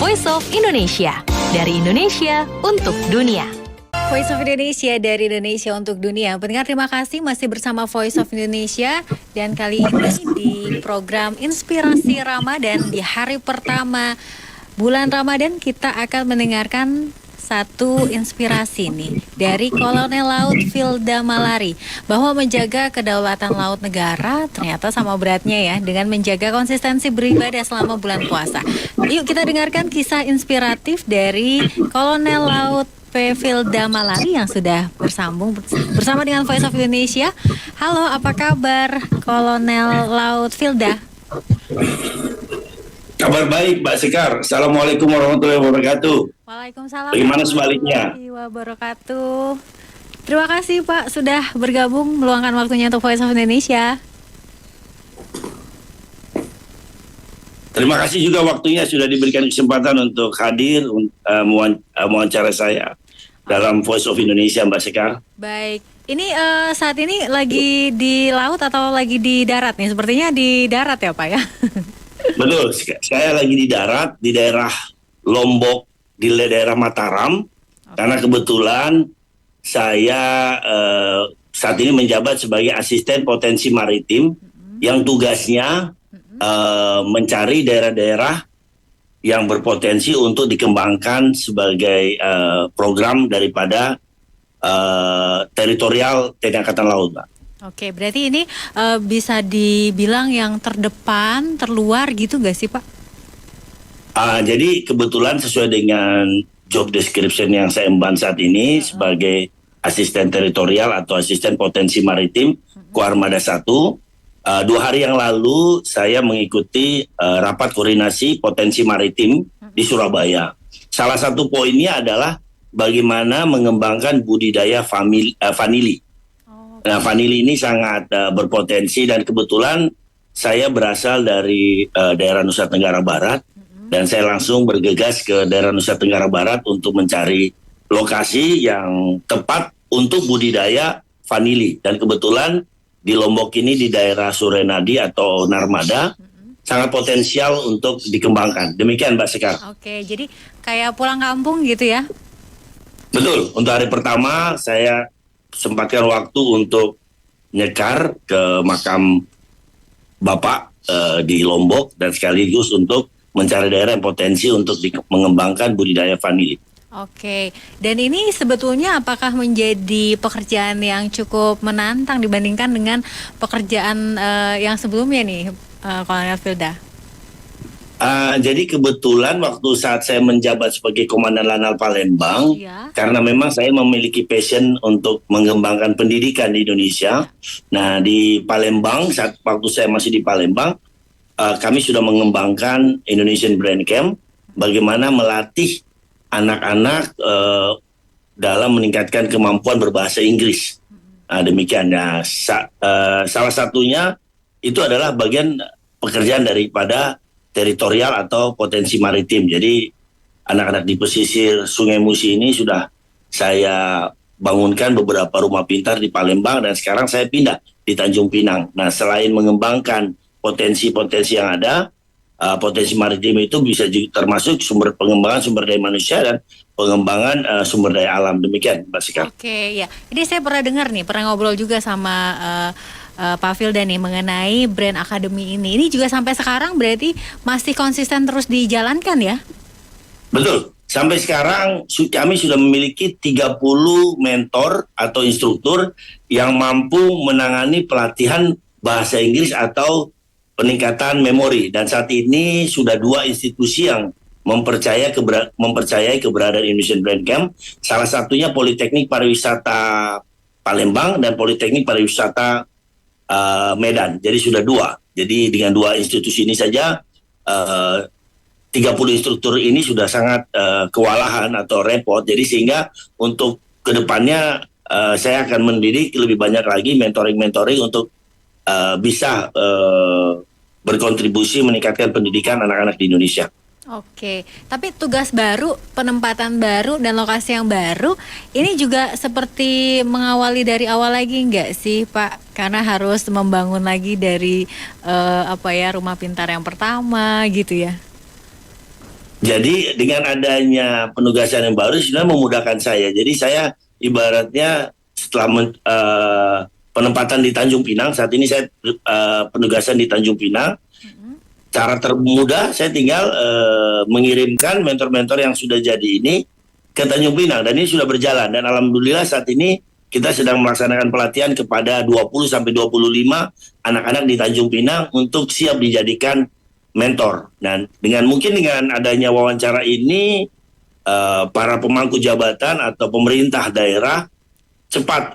Voice of Indonesia. Dari Indonesia untuk dunia. Voice of Indonesia dari Indonesia untuk dunia. Pendengar, terima kasih masih bersama Voice of Indonesia. Dan kali ini di program Inspirasi Ramadan di hari pertama bulan Ramadan, kita akan mendengarkan satu inspirasi nih dari Kolonel Laut Filda Malari, bahwa menjaga kedaulatan laut negara ternyata sama beratnya ya dengan menjaga konsistensi beribadah selama bulan puasa. Yuk kita dengarkan kisah inspiratif dari Kolonel Laut P. Filda Malari yang sudah bersambung bersama dengan Voice of Indonesia. Halo, apa kabar Kolonel Laut Filda? Kabar baik, Mbak Sekar. Assalamualaikum warahmatullahi wabarakatuh. Waalaikumsalam. Bagaimana sebaliknya? Warahmatullahi wabarakatuh. Terima kasih Pak sudah bergabung meluangkan waktunya untuk Voice of Indonesia. Terima kasih juga waktunya sudah diberikan kesempatan untuk hadir mewawancara saya dalam Voice of Indonesia, Mbak Sekar. Baik, ini saat ini lagi di laut atau lagi di darat nih? Sepertinya di darat ya Pak ya? Betul, saya lagi di darat, di daerah Lombok, di daerah Mataram, karena kebetulan saya saat ini menjabat sebagai asisten potensi maritim yang tugasnya mencari daerah-daerah yang berpotensi untuk dikembangkan sebagai program daripada teritorial TNI Angkatan Laut, Pak. Oke, berarti ini bisa dibilang yang terdepan, terluar gitu gak sih Pak? Jadi kebetulan sesuai dengan job description yang saya emban saat ini sebagai asisten teritorial atau asisten potensi maritim Koarmada 1, 2 hari yang lalu saya mengikuti rapat koordinasi potensi maritim di Surabaya. Salah satu poinnya adalah bagaimana mengembangkan budidaya vanili. Nah, vanili ini sangat berpotensi dan kebetulan saya berasal dari daerah Nusa Tenggara Barat dan saya langsung bergegas ke daerah Nusa Tenggara Barat untuk mencari lokasi yang tepat untuk budidaya vanili. Dan kebetulan di Lombok ini di daerah Surenadi atau Narmada sangat potensial untuk dikembangkan. Demikian Mbak Sekar. Oke, jadi kayak pulang kampung gitu ya? Betul, untuk hari pertama saya sempatkan waktu untuk nyekar ke makam Bapak di Lombok dan sekaligus untuk mencari daerah yang potensi untuk mengembangkan budidaya vanili. Oke, dan ini sebetulnya apakah menjadi pekerjaan yang cukup menantang dibandingkan dengan pekerjaan yang sebelumnya nih, Kolonel Filda? Jadi kebetulan waktu saat saya menjabat sebagai Komandan Lanal Palembang, karena memang saya memiliki passion untuk mengembangkan pendidikan di Indonesia. Nah di Palembang, waktu saya masih di Palembang, kami sudah mengembangkan Indonesian Brain Camp, bagaimana melatih anak-anak dalam meningkatkan kemampuan berbahasa Inggris. Demikian. Nah, salah satunya itu adalah bagian pekerjaan daripada teritorial atau potensi maritim. Jadi anak-anak di pesisir Sungai Musi ini sudah saya bangunkan beberapa rumah pintar di Palembang dan sekarang saya pindah di Tanjung Pinang. Nah, selain mengembangkan potensi-potensi yang ada, potensi maritim itu bisa juga termasuk pengembangan sumber daya manusia dan pengembangan sumber daya alam. Demikian, Mbak Sika. Oke, ya. Ini saya pernah dengar nih, pernah ngobrol juga sama Pak Filda nih mengenai Brain Academy ini. Ini juga sampai sekarang berarti masih konsisten terus dijalankan ya? Betul. Sampai sekarang kami sudah memiliki 30 mentor atau instruktur yang mampu menangani pelatihan bahasa Inggris atau peningkatan memori. Dan saat ini sudah 2 institusi yang mempercayai keberadaan Indonesian Brain Camp. Salah satunya Politeknik Pariwisata Palembang dan Politeknik Pariwisata Medan. Jadi sudah 2. Jadi dengan 2 institusi ini saja 30 instruktur ini sudah sangat kewalahan atau repot. Jadi sehingga untuk kedepannya saya akan mendidik lebih banyak lagi mentoring untuk bisa berkontribusi meningkatkan pendidikan anak-anak di Indonesia. Oke, tapi tugas baru, penempatan baru, dan lokasi yang baru, ini juga seperti mengawali dari awal lagi nggak sih Pak? Karena harus membangun lagi dari rumah pintar yang pertama gitu ya? Jadi dengan adanya penugasan yang baru sebenarnya memudahkan saya. Jadi saya ibaratnya setelah penempatan di Tanjung Pinang, saat ini saya penugasan di Tanjung Pinang. Cara termudah saya tinggal mengirimkan mentor-mentor yang sudah jadi ini ke Tanjung Pinang, dan ini sudah berjalan, dan alhamdulillah saat ini kita sedang melaksanakan pelatihan kepada 20 sampai 25 anak-anak di Tanjung Pinang untuk siap dijadikan mentor. Dan mungkin dengan adanya wawancara ini para pemangku jabatan atau pemerintah daerah cepat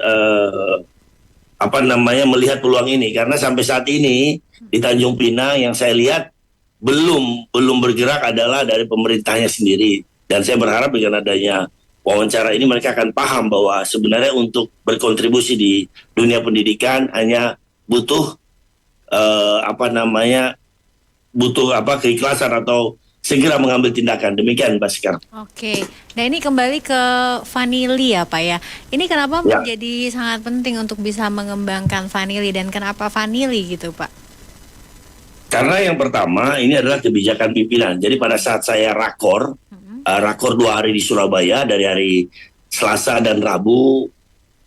melihat peluang ini, karena sampai saat ini di Tanjung Pinang yang saya lihat belum bergerak adalah dari pemerintahnya sendiri. Dan saya berharap dengan adanya wawancara ini mereka akan paham bahwa sebenarnya untuk berkontribusi di dunia pendidikan hanya butuh keikhlasan atau segera mengambil tindakan. Demikian, Mbak Sekar. Oke, nah ini kembali ke vanili ya Pak ya. Ini kenapa menjadi sangat penting untuk bisa mengembangkan vanili, dan kenapa vanili gitu Pak? Karena yang pertama ini adalah kebijakan pimpinan. Jadi pada saat saya rakor 2 hari di Surabaya, dari hari Selasa dan Rabu,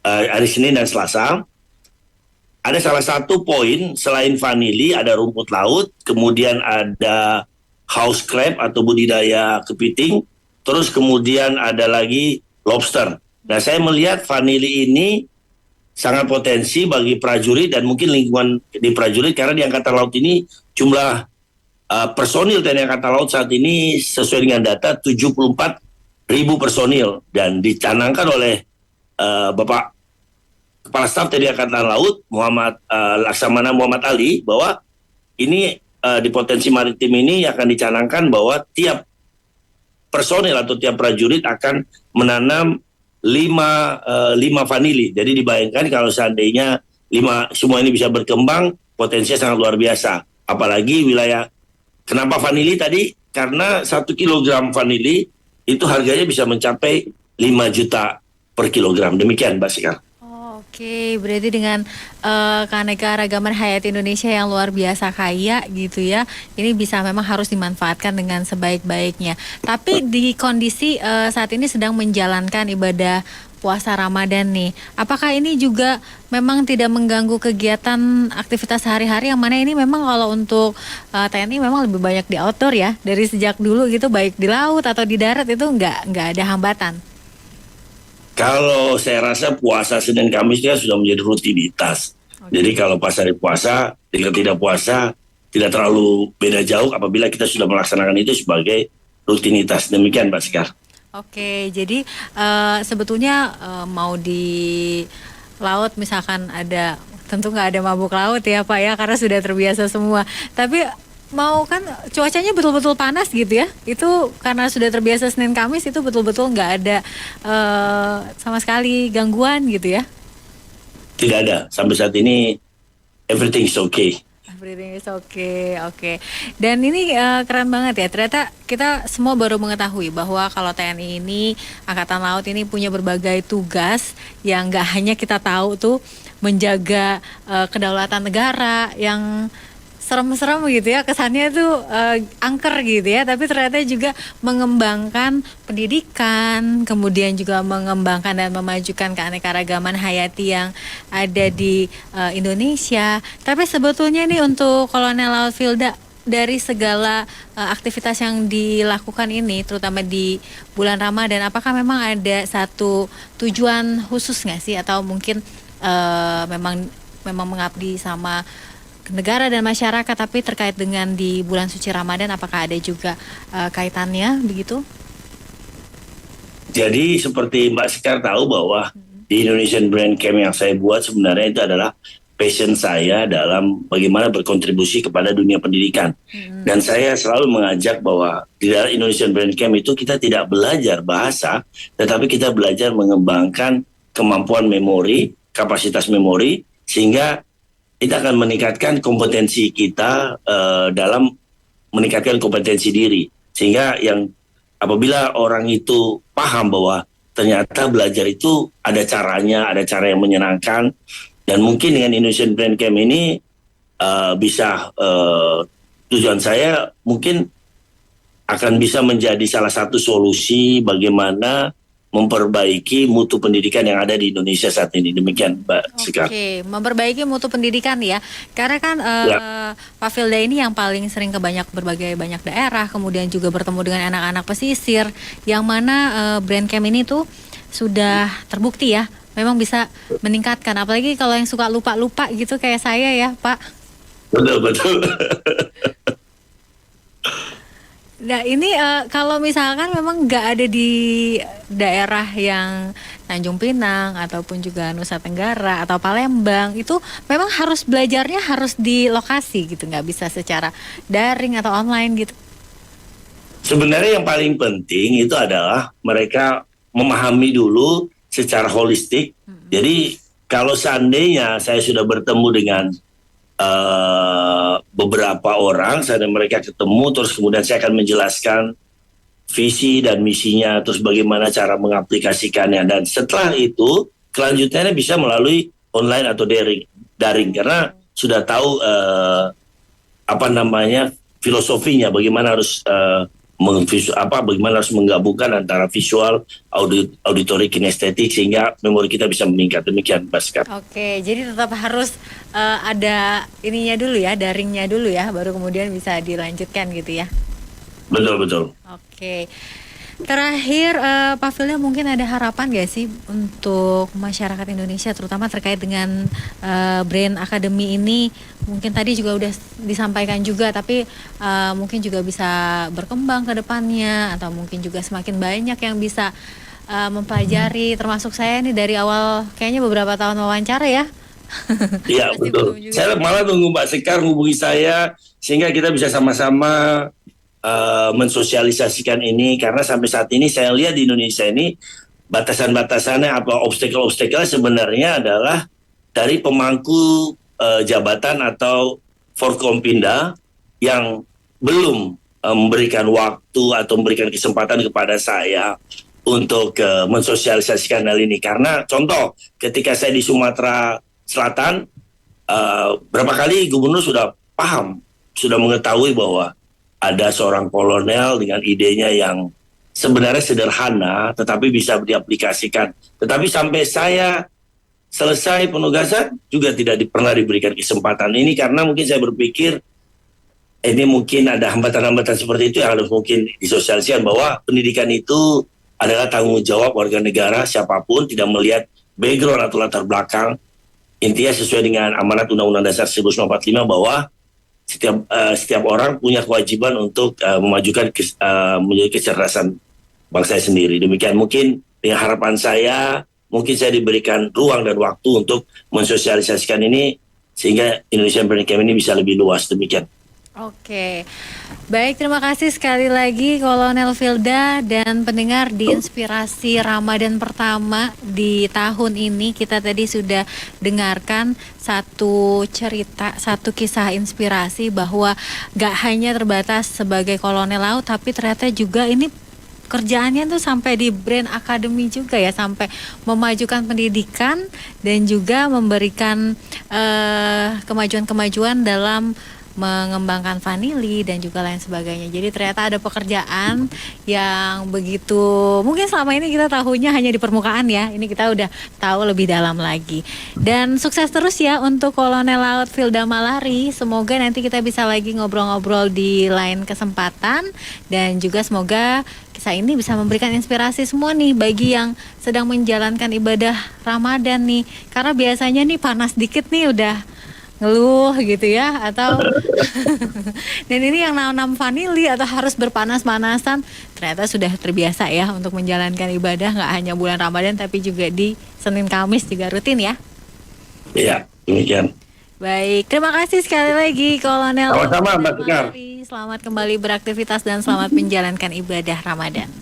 hari Senin dan Selasa, ada salah satu poin selain vanili, ada rumput laut, kemudian ada house crab atau budidaya kepiting, terus kemudian ada lagi lobster. Nah, saya melihat vanili ini sangat potensi bagi prajurit dan mungkin lingkungan di prajurit, karena di Angkatan Laut ini jumlah personil TNI Angkatan Laut saat ini sesuai dengan data 74.000 personil, dan dicanangkan oleh Bapak Kepala Staf TNI Angkatan Laut Laksamana Muhammad Ali bahwa ini di potensi maritim ini akan dicanangkan bahwa tiap personil atau tiap prajurit akan menanam 5 vanili. Jadi dibayangkan kalau seandainya 5 semua ini bisa berkembang, potensinya sangat luar biasa. Apalagi wilayah, kenapa vanili tadi? Karena 1 kilogram vanili itu harganya bisa mencapai 5 juta per kilogram. Demikian, Mbak Sekar. Oke, berarti dengan keanekaragaman hayati Indonesia yang luar biasa kaya gitu ya, ini bisa memang harus dimanfaatkan dengan sebaik-baiknya. Tapi di kondisi saat ini sedang menjalankan ibadah puasa Ramadan nih, apakah ini juga memang tidak mengganggu kegiatan aktivitas sehari-hari, yang mana ini memang kalau untuk TNI memang lebih banyak di outdoor ya, dari sejak dulu gitu, baik di laut atau di darat itu nggak ada hambatan? Kalau saya rasa puasa Senin Kamis kan sudah menjadi rutinitas. Jadi kalau pas hari puasa, jika tidak puasa, tidak terlalu beda jauh apabila kita sudah melaksanakan itu sebagai rutinitas. Demikian, Mbak Sekar. Oke, jadi sebetulnya mau di laut misalkan ada, tentu nggak ada mabuk laut ya Pak ya, karena sudah terbiasa semua. Tapi mau kan cuacanya betul-betul panas gitu ya, itu karena sudah terbiasa Senin Kamis, itu betul-betul nggak ada sama sekali gangguan gitu ya? Tidak ada, sampai saat ini everything is okay. Everything is okay, oke. Dan ini keren banget ya, ternyata kita semua baru mengetahui bahwa kalau TNI ini, Angkatan Laut ini punya berbagai tugas yang nggak hanya kita tahu tuh menjaga kedaulatan negara yang serem-serem gitu ya, kesannya tuh angker gitu ya, tapi ternyata juga mengembangkan pendidikan, kemudian juga mengembangkan dan memajukan keanekaragaman hayati yang ada di Indonesia. Tapi sebetulnya nih untuk Kolonel Laut Filda, dari segala aktivitas yang dilakukan ini, terutama di bulan Ramadan, apakah memang ada satu tujuan khusus nggak sih, atau mungkin memang mengabdi sama negara dan masyarakat, tapi terkait dengan di bulan suci Ramadan, apakah ada juga kaitannya begitu? Jadi seperti Mbak Sekar tahu bahwa di Indonesian Brand Camp yang saya buat sebenarnya itu adalah passion saya dalam bagaimana berkontribusi kepada dunia pendidikan. Dan saya selalu mengajak bahwa di dalam Indonesian Brand Camp itu kita tidak belajar bahasa, tetapi kita belajar mengembangkan kemampuan memori, kapasitas memori, sehingga kita akan meningkatkan kompetensi kita dalam meningkatkan kompetensi diri. Sehingga yang apabila orang itu paham bahwa ternyata belajar itu ada caranya, ada cara yang menyenangkan. Dan mungkin dengan Indonesian Brand Camp ini tujuan saya mungkin akan bisa menjadi salah satu solusi bagaimana memperbaiki mutu pendidikan yang ada di Indonesia saat ini. Demikian, Mbak Sekar. Oke, memperbaiki mutu pendidikan ya. Karena kan Pak Filda ini yang paling sering ke berbagai banyak daerah, kemudian juga bertemu dengan anak-anak pesisir, yang mana brand camp ini tuh sudah terbukti ya, memang bisa meningkatkan. Apalagi kalau yang suka lupa-lupa gitu kayak saya ya, Pak. Betul. Nah ini kalau misalkan memang nggak ada di daerah yang Tanjung Pinang ataupun juga Nusa Tenggara atau Palembang, itu memang harus belajarnya harus di lokasi gitu, nggak bisa secara daring atau online gitu. Sebenarnya yang paling penting itu adalah mereka memahami dulu secara holistik. Jadi kalau seandainya saya sudah bertemu dengan beberapa orang, saya dan mereka ketemu, terus kemudian saya akan menjelaskan visi dan misinya, terus bagaimana cara mengaplikasikannya, dan setelah itu kelanjutannya bisa melalui online atau daring karena sudah tahu filosofinya, bagaimana harus bagaimana harus menggabungkan antara visual, auditory, kinestetik sehingga memori kita bisa meningkat. Demikian, Baskar. Oke, jadi tetap harus ada ininya dulu ya, daringnya dulu ya, baru kemudian bisa dilanjutkan gitu ya. Betul. Oke. Terakhir, Pak Filda mungkin ada harapan gak sih untuk masyarakat Indonesia, terutama terkait dengan Brain Academy ini? Mungkin tadi juga udah disampaikan juga, tapi mungkin juga bisa berkembang ke depannya, atau mungkin juga semakin banyak yang bisa mempelajari, termasuk saya nih dari awal kayaknya beberapa tahun wawancara ya. Iya, betul. Saya malah tunggu Mbak Sekar hubungi saya, sehingga kita bisa sama-sama mensosialisasikan ini, karena sampai saat ini saya lihat di Indonesia ini batasan-batasannya apa obstacle sebenarnya adalah dari pemangku jabatan atau Forkompinda yang belum memberikan waktu atau memberikan kesempatan kepada saya untuk mensosialisasikan hal ini. Karena contoh ketika saya di Sumatera Selatan, berapa kali gubernur sudah paham, sudah mengetahui bahwa ada seorang kolonel dengan idenya yang sebenarnya sederhana, tetapi bisa diaplikasikan. Tetapi sampai saya selesai penugasan juga tidak pernah diberikan kesempatan ini, karena mungkin saya berpikir ini mungkin ada hambatan-hambatan seperti itu yang harus mungkin disosialisasikan, bahwa pendidikan itu adalah tanggung jawab warga negara siapapun, tidak melihat background atau latar belakang. Intinya sesuai dengan amanat Undang-Undang Dasar 1945 bahwa setiap orang punya kewajiban untuk memajukan kecerdasan bangsa sendiri. Demikian mungkin dengan harapan saya, mungkin saya diberikan ruang dan waktu untuk mensosialisasikan ini sehingga Indonesian Brain Camp ini bisa lebih luas. Demikian. Oke, baik, terima kasih sekali lagi Kolonel Filda dan pendengar di Inspirasi Ramadan pertama di tahun ini. Kita tadi sudah dengarkan satu cerita, satu kisah inspirasi bahwa gak hanya terbatas sebagai kolonel laut, tapi ternyata juga ini kerjaannya tuh sampai di Brain Academy juga ya, sampai memajukan pendidikan dan juga memberikan kemajuan-kemajuan dalam mengembangkan vanili dan juga lain sebagainya. Jadi ternyata ada pekerjaan yang begitu, mungkin selama ini kita tahunya hanya di permukaan ya. Ini kita udah tahu lebih dalam lagi. Dan sukses terus ya untuk Kolonel Laut Filda Malari. Semoga nanti kita bisa lagi ngobrol-ngobrol di lain kesempatan, dan juga semoga kisah ini bisa memberikan inspirasi semua nih bagi yang sedang menjalankan ibadah Ramadan nih. Karena biasanya nih panas dikit nih udah ngeluh gitu ya, atau dan ini yang nanam vanili atau harus berpanas-panasan ternyata sudah terbiasa ya untuk menjalankan ibadah, nggak hanya bulan Ramadan tapi juga di Senin Kamis juga rutin ya. Iya, demikian. Baik, terima kasih sekali lagi Kolonel. Sama-sama, Mbak Sekar. Selamat kembali beraktivitas dan selamat menjalankan ibadah Ramadan.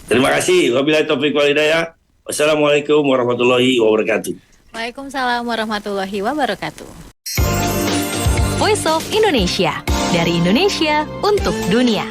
Terima kasih. Wabillahi taufiq wal hidayah. Wassalamualaikum warahmatullahi wabarakatuh. Waalaikumsalam warahmatullahi wabarakatuh. Voice of Indonesia, dari Indonesia untuk dunia.